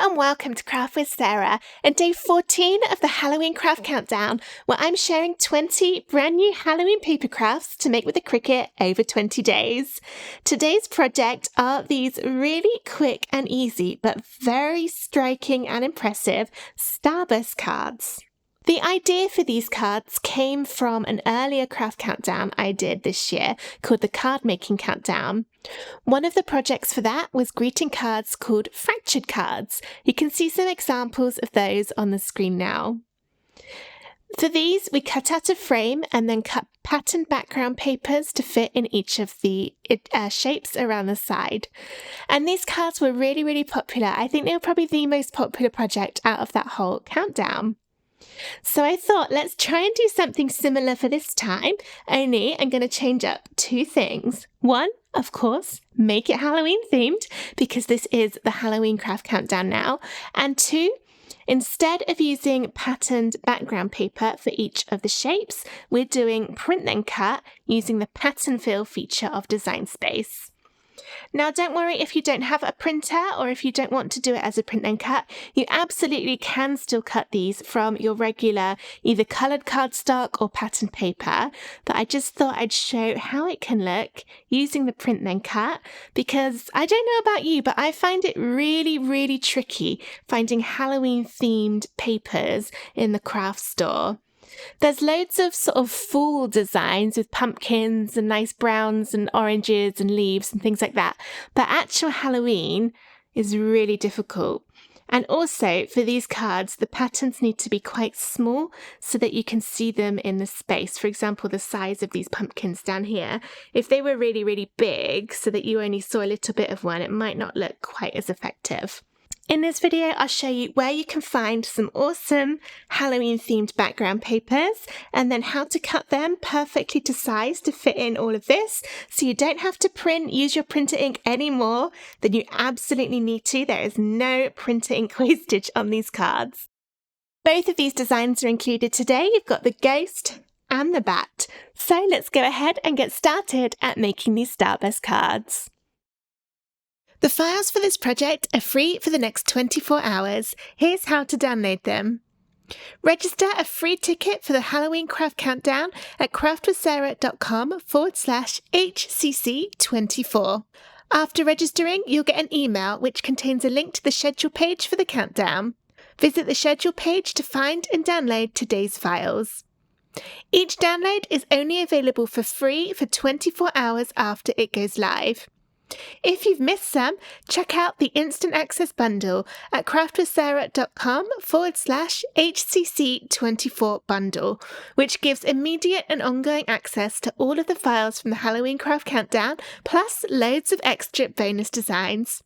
and welcome to Craft with Sarah and day 14 of the Halloween Craft Countdown, where I'm sharing 20 brand new Halloween paper crafts to make with a Cricut over 20 days. Today's project are these really quick and easy but very striking and impressive Starburst cards. The idea for these cards came from an earlier craft countdown I did this year called the Card Making Countdown. One of the projects for that was greeting cards called Fractured Cards. You can see some examples of those on the screen now. For these, we cut out a frame and then cut patterned background papers to fit in each of the shapes around the side. And these cards were really popular. I think they were probably the most popular project out of that whole countdown. So I thought, let's try and do something similar for this time, only I'm going to change up two things. One, of course, make it Halloween themed, because this is the Halloween Craft Countdown now. And two, instead of using patterned background paper for each of the shapes, we're doing print then cut using the pattern fill feature of Design Space. Now, don't worry if you don't have a printer or if you don't want to do it as a print then cut. You absolutely can still cut these from your regular either coloured cardstock or pattern paper, but I just thought I'd show how it can look using the print then cut, because I don't know about you, but I find it really tricky finding Halloween themed papers in the craft store. There's loads of sort of fall designs with pumpkins and nice browns and oranges and leaves and things like that. But actual Halloween is really difficult. And also for these cards, the patterns need to be quite small so that you can see them in the space. For example, the size of these pumpkins down here. If they were really big so that you only saw a little bit of one, it might not look quite as effective. In this video, I'll show you where you can find some awesome Halloween themed background papers and then how to cut them perfectly to size to fit in all of this, so you don't have to use your printer ink any more than you absolutely need to. There is no printer ink wastage on these cards. Both of these designs are included today. You've got the ghost and the bat. So let's go ahead and get started at making these Starburst cards. The files for this project are free for the next 24 hours. Here's how to download them. Register a free ticket for the Halloween Craft Countdown at craftwithsarah.com/HCC24. After registering, you'll get an email which contains a link to the schedule page for the countdown. Visit the schedule page to find and download today's files. Each download is only available for free for 24 hours after it goes live. If you've missed some, check out the Instant Access Bundle at craftwithsarah.com/HCC24 bundle, which gives immediate and ongoing access to all of the files from the Halloween Craft Countdown, plus loads of extra bonus designs.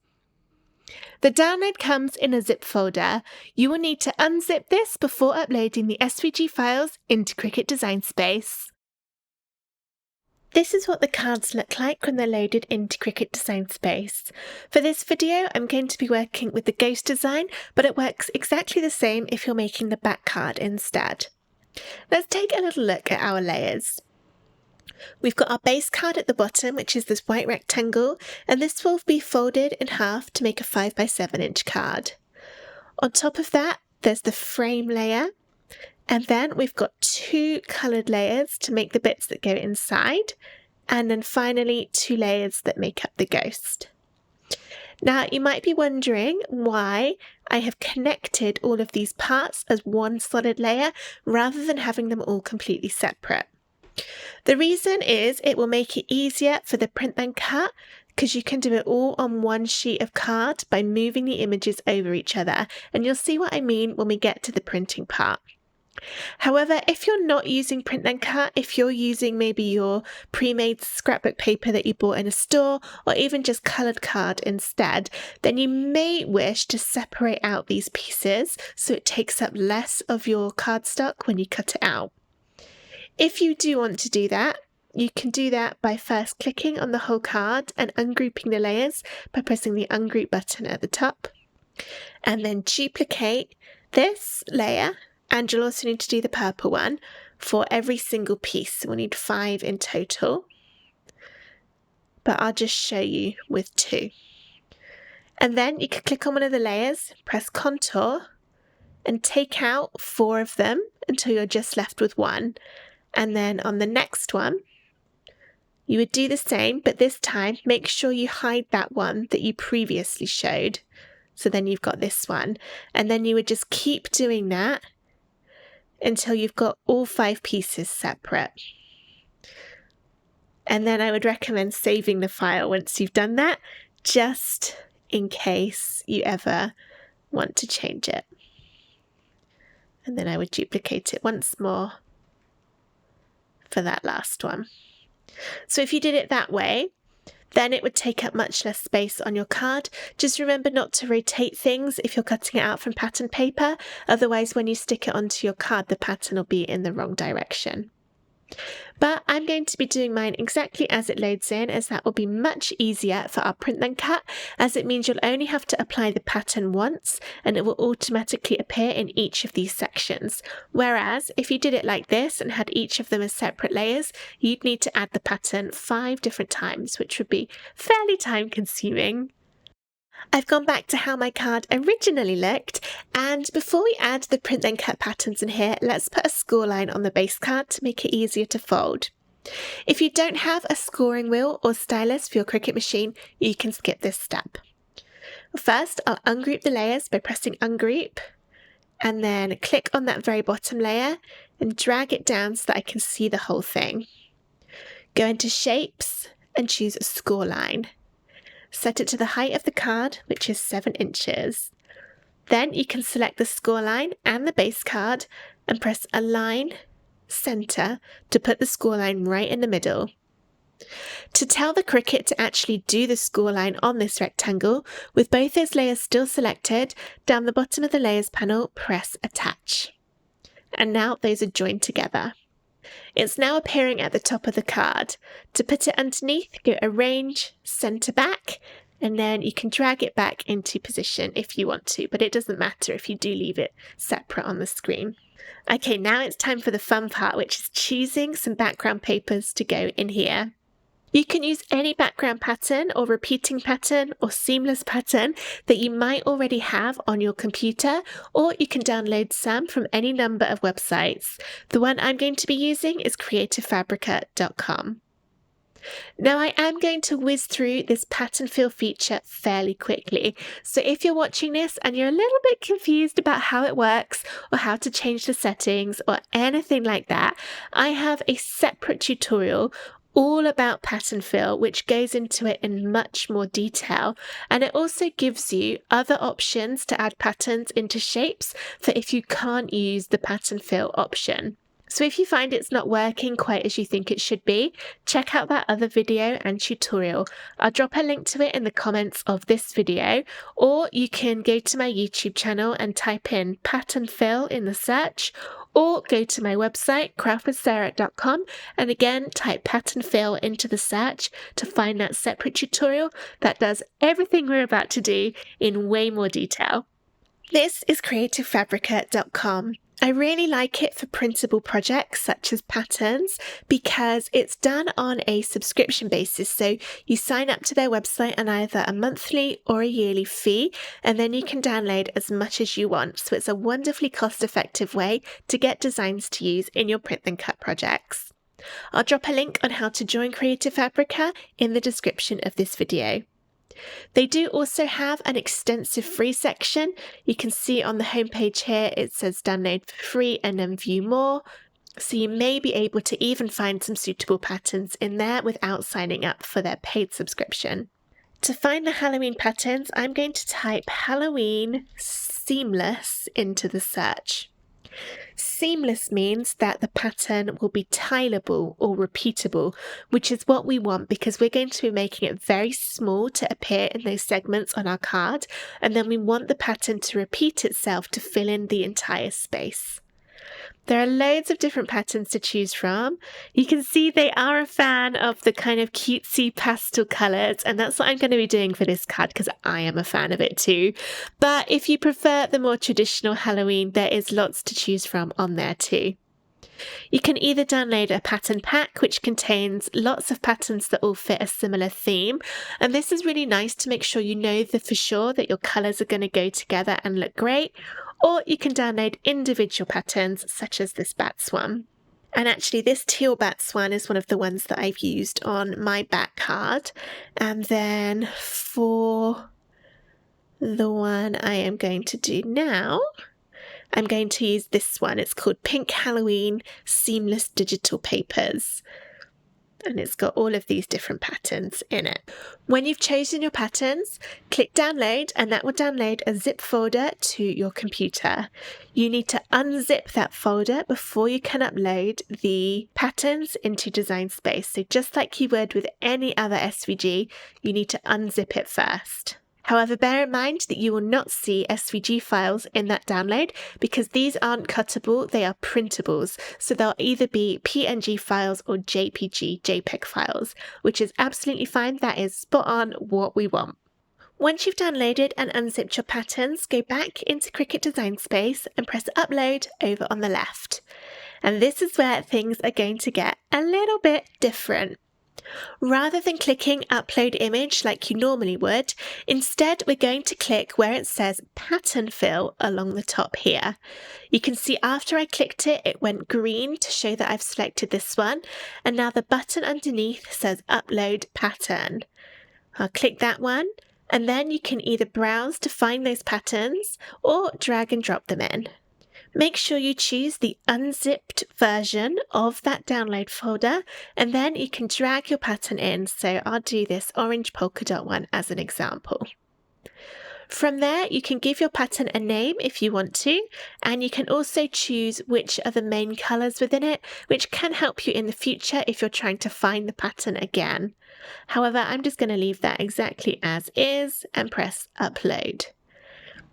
The download comes in a zip folder. You will need to unzip this before uploading the SVG files into Cricut Design Space. This is what the cards look like when they're loaded into Cricut Design Space. For this video, I'm going to be working with the ghost design, but it works exactly the same if you're making the back card instead. Let's take a little look at our layers. We've got our base card at the bottom, which is this white rectangle, and this will be folded in half to make a 5x7 inch card. On top of that, there's the frame layer. And then we've got two coloured layers to make the bits that go inside, and then finally 2 layers that make up the ghost. Now you might be wondering why I have connected all of these parts as one solid layer rather than having them all completely separate. The reason is it will make it easier for the print then cut, because you can do it all on one sheet of card by moving the images over each other, and you'll see what I mean when we get to the printing part. However, if you're not using print then cut, if you're using maybe your pre-made scrapbook paper that you bought in a store, or even just coloured card instead, then you may wish to separate out these pieces so it takes up less of your cardstock when you cut it out. If you do want to do that, you can do that by first clicking on the whole card and ungrouping the layers by pressing the ungroup button at the top, and then duplicate this layer. And you'll also need to do the purple one for every single piece. So we'll need 5 in total, but I'll just show you with 2. And then you can click on one of the layers, press contour, and take out 4 of them until you're just left with 1. And then on the next one, you would do the same, but this time make sure you hide that one that you previously showed. So then you've got this one. And then you would just keep doing that until you've got all 5 pieces separate. And then I would recommend saving the file once you've done that, just in case you ever want to change it. And then I would duplicate it once more for that last one. So if you did it that way, then it would take up much less space on your card. Just remember not to rotate things if you're cutting it out from pattern paper. Otherwise, when you stick it onto your card, the pattern will be in the wrong direction. But I'm going to be doing mine exactly as it loads in, as that will be much easier for our print then cut, as it means you'll only have to apply the pattern once and it will automatically appear in each of these sections. Whereas if you did it like this and had each of them as separate layers, you'd need to add the pattern 5 different times, which would be fairly time consuming. I've gone back to how my card originally looked, and before we add the print then cut patterns in here, let's put a score line on the base card to make it easier to fold. If you don't have a scoring wheel or stylus for your Cricut machine, you can skip this step. First, I'll ungroup the layers by pressing ungroup, and then click on that very bottom layer and drag it down so that I can see the whole thing. Go into shapes and choose a score line. Set it to the height of the card, which is 7 inches. Then you can select the score line and the base card and press Align Center to put the score line right in the middle. To tell the Cricut to actually do the score line on this rectangle, with both those layers still selected, down the bottom of the Layers panel, press Attach. And now those are joined together. It's now appearing at the top of the card. To put it underneath, go Arrange, Center Back, and then you can drag it back into position if you want to, but it doesn't matter if you do leave it separate on the screen. Okay, now it's time for the fun part, which is choosing some background papers to go in here. You can use any background pattern or repeating pattern or seamless pattern that you might already have on your computer, or you can download some from any number of websites. The one I'm going to be using is creativefabrica.com. Now I am going to whiz through this pattern fill feature fairly quickly, so if you're watching this and you're a little bit confused about how it works or how to change the settings or anything like that, I have a separate tutorial all about pattern fill, which goes into it in much more detail, and it also gives you other options to add patterns into shapes for if you can't use the pattern fill option. So if you find it's not working quite as you think it should be, check out that other video and tutorial. I'll drop a link to it in the comments of this video, or you can go to my YouTube channel and type in pattern fill in the search, or go to my website craftwithsarah.com and again type pattern fill into the search to find that separate tutorial that does everything we're about to do in way more detail. This is creativefabrica.com. I really like it for printable projects such as patterns because it's done on a subscription basis. So you sign up to their website on either a monthly or a yearly fee, and then you can download as much as you want. So it's a wonderfully cost-effective way to get designs to use in your print then cut projects. I'll drop a link on how to join Creative Fabrica in the description of this video. They do also have an extensive free section. You can see on the homepage here it says download for free and then view more. So you may be able to even find some suitable patterns in there without signing up for their paid subscription. To find the Halloween patterns, I'm going to type Halloween Seamless into the search. Seamless means that the pattern will be tileable or repeatable, which is what we want because we're going to be making it very small to appear in those segments on our card, and then we want the pattern to repeat itself to fill in the entire space. There are loads of different patterns to choose from. You can see they are a fan of the kind of cutesy pastel colours, and that's what I'm going to be doing for this card because I am a fan of it too. But if you prefer the more traditional Halloween, there is lots to choose from on there too. You can either download a pattern pack, which contains lots of patterns that all fit a similar theme, and this is really nice to make sure you know for sure that your colours are going to go together and look great, or you can download individual patterns such as this bats one. And actually this teal bats one is one of the ones that I've used on my back card. And then for the one I am going to do now, I'm going to use this one. It's called Pink Halloween Seamless Digital Papers. And it's got all of these different patterns in it. When you've chosen your patterns, click download and that will download a zip folder to your computer. You need to unzip that folder before you can upload the patterns into Design Space. So just like you would with any other SVG, you need to unzip it first. However, bear in mind that you will not see SVG files in that download because these aren't cuttable, they are printables. So they'll either be PNG files or JPG, files, which is absolutely fine. That is spot on what we want. Once you've downloaded and unzipped your patterns, go back into Cricut Design Space and press Upload over on the left. And this is where things are going to get a little bit different. Rather than clicking Upload Image like you normally would, instead we're going to click where it says Pattern Fill along the top here. You can see after I clicked it, it went green to show that I've selected this one, and now the button underneath says Upload Pattern. I'll click that one, and then you can either browse to find those patterns or drag and drop them in. Make sure you choose the unzipped version of that download folder, and then you can drag your pattern in. So I'll do this orange polka dot one as an example. From there, you can give your pattern a name if you want to, and you can also choose which are the main colours within it, which can help you in the future if you're trying to find the pattern again. However, I'm just going to leave that exactly as is and press Upload.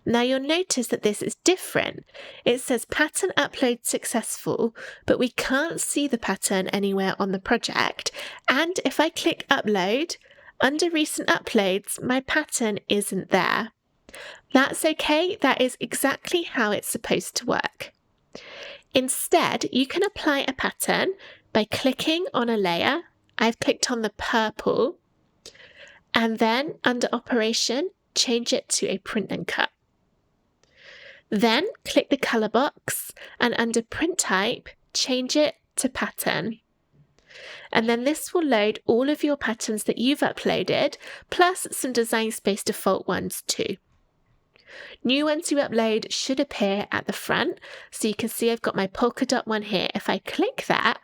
Now you'll notice that this is different. It says pattern upload successful, but we can't see the pattern anywhere on the project. And if I click upload, under recent uploads, my pattern isn't there. That's okay, that is exactly how it's supposed to work. Instead, you can apply a pattern by clicking on a layer. I've clicked on the purple, and then under operation, change it to a print and cut. Then click the colour box and under print type, change it to pattern. And then this will load all of your patterns that you've uploaded, plus some Design Space default ones too. New ones you upload should appear at the front. So you can see I've got my polka dot one here. If I click that,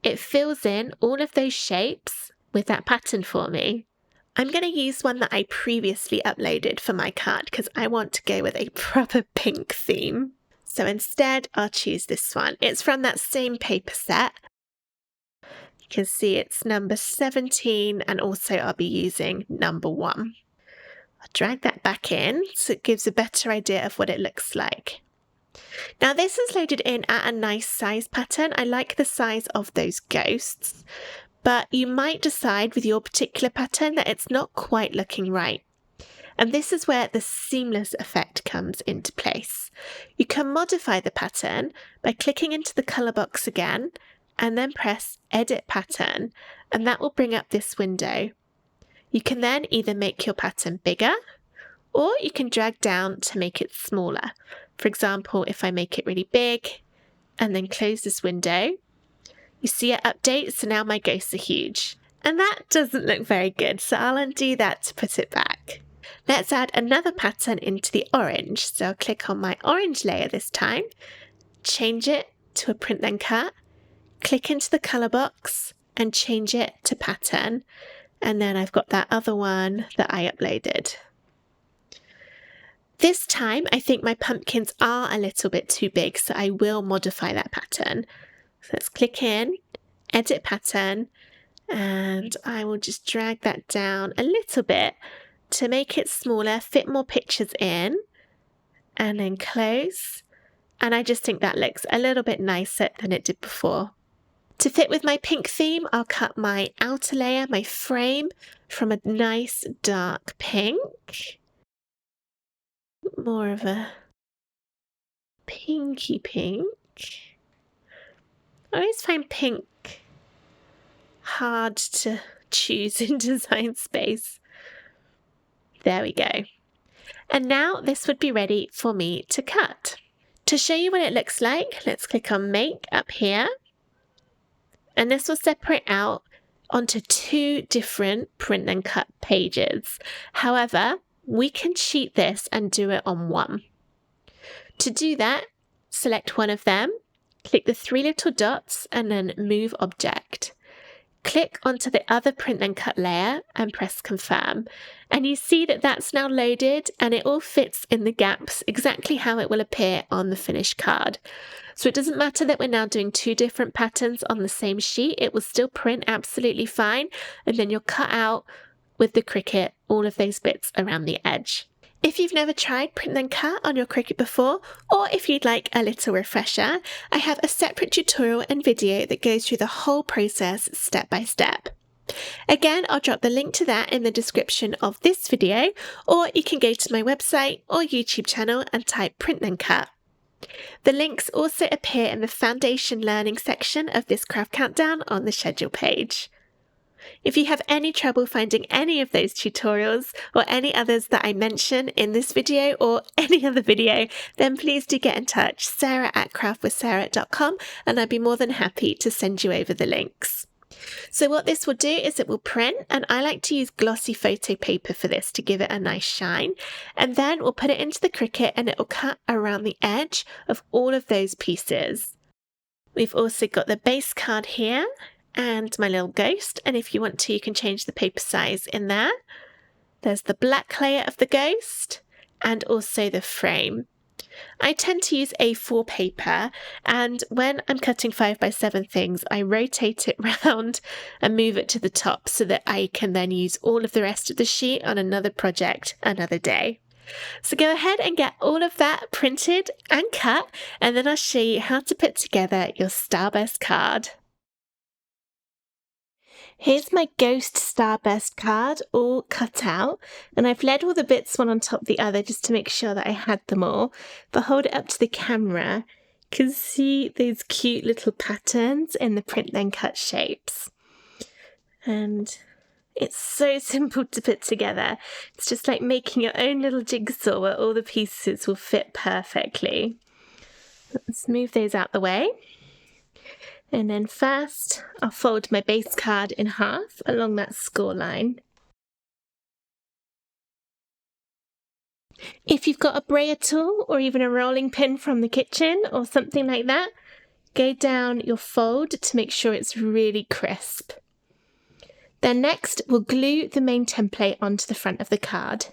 it fills in all of those shapes with that pattern for me. I'm going to use one that I previously uploaded for my card because I want to go with a proper pink theme. So instead, I'll choose this one. It's from that same paper set. You can see it's number 17, and also I'll be using number 1. I'll drag that back in so it gives a better idea of what it looks like. Now this is loaded in at a nice size pattern. I like the size of those ghosts. But you might decide with your particular pattern that it's not quite looking right. And this is where the seamless effect comes into place. You can modify the pattern by clicking into the colour box again and then press Edit Pattern, and that will bring up this window. You can then either make your pattern bigger or you can drag down to make it smaller. For example, if I make it really big and then close this window, you see it updates, so now my ghosts are huge. And that doesn't look very good, so I'll undo that to put it back. Let's add another pattern into the orange. So I'll click on my orange layer this time, change it to a print then cut, click into the colour box and change it to pattern. And then I've got that other one that I uploaded. This time, I think my pumpkins are a little bit too big, so I will modify that pattern. So let's click in, edit pattern, and I will just drag that down a little bit to make it smaller, fit more pictures in, and then close. And I just think that looks a little bit nicer than it did before. To fit with my pink theme, I'll cut my outer layer, my frame, from a nice dark pink. More of a pinky pink. I always find pink hard to choose in Design Space. There we go. And now this would be ready for me to cut. To show you what it looks like, let's click on Make up here. And this will separate out onto 2 different print and cut pages. However, we can cheat this and do it on one. To do that, select one of them, click the 3 little dots and then Move Object. Click onto the other print and cut layer and press Confirm. And you see that that's now loaded and it all fits in the gaps exactly how it will appear on the finished card. So it doesn't matter that we're now doing 2 different patterns on the same sheet, it will still print absolutely fine, and then you'll cut out with the Cricut all of those bits around the edge. If you've never tried print and cut on your Cricut before, or if you'd like a little refresher, I have a separate tutorial and video that goes through the whole process step by step. Again, I'll drop the link to that in the description of this video, or you can go to my website or YouTube channel and type print and cut. The links also appear in the Foundation Learning section of this Craft Countdown on the schedule page. If you have any trouble finding any of those tutorials or any others that I mention in this video or any other video, then please do get in touch, sarah@craftwithsarah.com, and I'd be more than happy to send you over the links. So what this will do is it will print, and I like to use glossy photo paper for this to give it a nice shine, and then we'll put it into the Cricut and it will cut around the edge of all of those pieces. We've also got the base card here and my little ghost, and if you want to, you can change the paper size in there. There's the black layer of the ghost and also the frame. I tend to use A4 paper, and when I'm cutting 5x7 things, I rotate it round and move it to the top so that I can then use all of the rest of the sheet on another project another day. So go ahead and get all of that printed and cut, and then I'll show you how to put together your Starburst card. Here's my Ghost Starburst card all cut out, and I've laid all the bits one on top of the other just to make sure that I had them all. If I hold it up to the camera, you can see those cute little patterns in the print then cut shapes. And it's so simple to put together. It's just like making your own little jigsaw where all the pieces will fit perfectly. Let's move those out the way. And then first, I'll fold my base card in half along that score line. If you've got a brayer tool or even a rolling pin from the kitchen or something like that, go down your fold to make sure it's really crisp. Then next, we'll glue the main template onto the front of the card.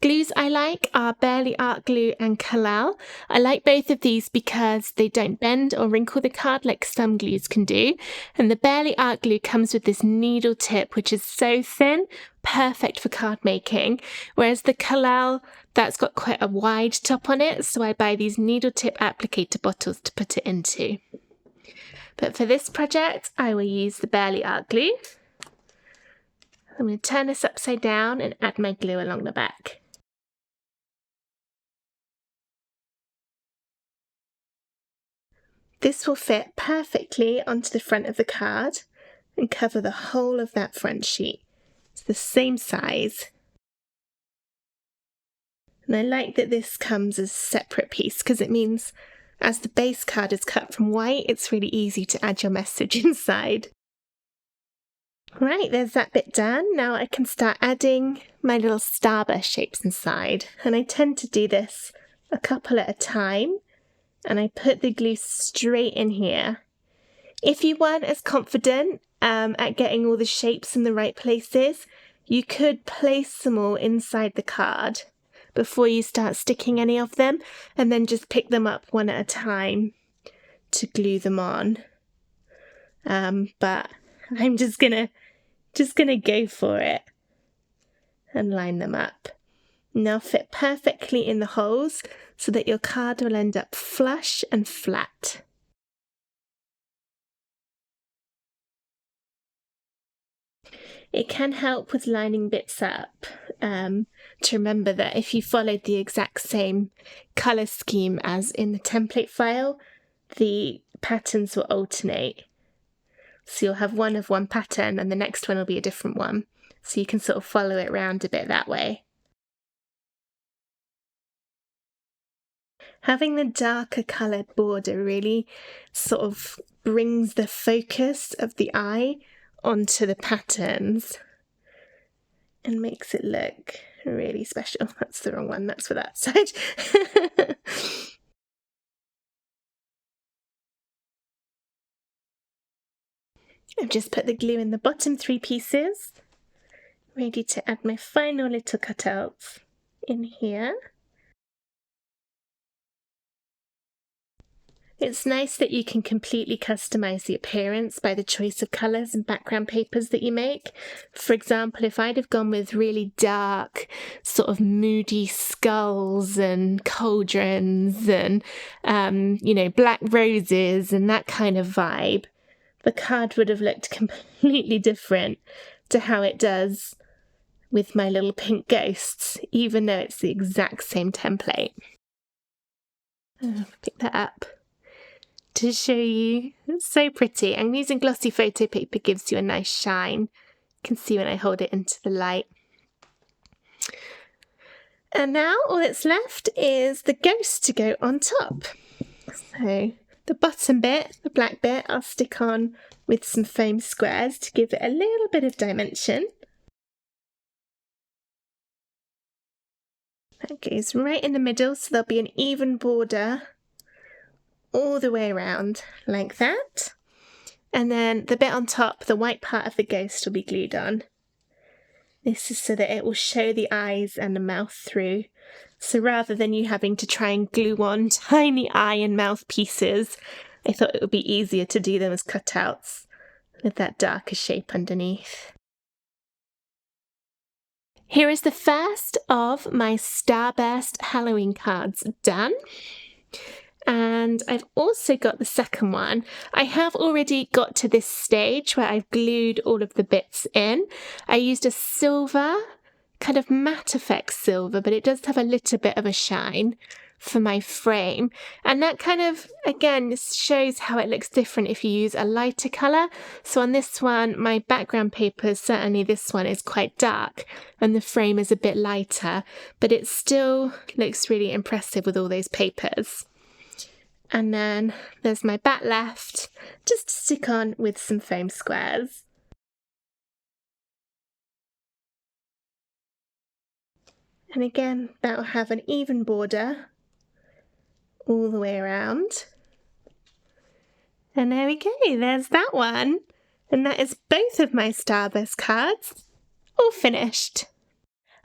Glues I like are Bearly Art Glue and Collall. I like both of these because they don't bend or wrinkle the card like some glues can do. And the Bearly Art Glue comes with this needle tip, which is so thin, perfect for card making. Whereas the Collall, that's got quite a wide top on it, so I buy these needle tip applicator bottles to put it into. But for this project, I will use the Bearly Art Glue. I'm going to turn this upside down and add my glue along the back. This will fit perfectly onto the front of the card and cover the whole of that front sheet. It's the same size. And I like that this comes as a separate piece because it means as the base card is cut from white, it's really easy to add your message inside. Right, there's that bit done. Now I can start adding my little starburst shapes inside. And I tend to do this a couple at a time. And I put the glue straight in here. If you weren't as confident at getting all the shapes in the right places, you could place them all inside the card before you start sticking any of them, and then just pick them up one at a time to glue them on. But I'm just gonna go for it and line them up. Now fit perfectly in the holes so that your card will end up flush and flat. It can help with lining bits up to remember that if you followed the exact same colour scheme as in the template file, the patterns will alternate. So you'll have one of one pattern and the next one will be a different one. So you can sort of follow it around a bit that way. Having the darker coloured border really sort of brings the focus of the eye onto the patterns and makes it look really special. That's the wrong one, that's for that side. I've just put the glue in the bottom 3 pieces, ready to add my final little cutouts in here. It's nice that you can completely customise the appearance by the choice of colours and background papers that you make. For example, if I'd have gone with really dark, sort of moody skulls and cauldrons and, black roses and that kind of vibe, the card would have looked completely different to how it does with my little pink ghosts, even though it's the exact same template. I'll pick that up to show you. It's so pretty. And using glossy photo paper gives you a nice shine. You can see when I hold it into the light. And now all that's left is the ghost to go on top. So the bottom bit, the black bit, I'll stick on with some foam squares to give it a little bit of dimension. That goes right in the middle, so there'll be an even border all the way around, like that. And then the bit on top, the white part of the ghost, will be glued on. This is so that it will show the eyes and the mouth through. So rather than you having to try and glue on tiny eye and mouth pieces, I thought it would be easier to do them as cutouts with that darker shape underneath. Here is the first of my Starburst Halloween cards done. And I've also got the second one. I have already got to this stage where I've glued all of the bits in. I used a silver, kind of matte effect silver, but it does have a little bit of a shine for my frame. And that kind of, again, shows how it looks different if you use a lighter colour. So on this one, my background paper, certainly this one, is quite dark and the frame is a bit lighter, but it still looks really impressive with all those papers. And then there's my back left, just to stick on with some foam squares. And again, that will have an even border all the way around. And there we go, there's that one. And that is both of my Starburst cards, all finished.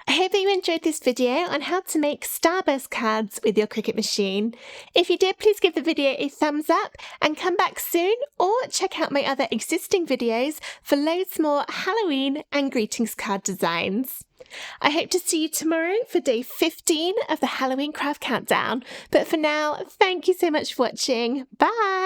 I hope that you enjoyed this video on how to make Starburst cards with your Cricut machine. If you did, please give the video a thumbs up and come back soon, or check out my other existing videos for loads more Halloween and greetings card designs. I hope to see you tomorrow for day 15 of the Halloween Craft Countdown. But for now, thank you so much for watching. Bye!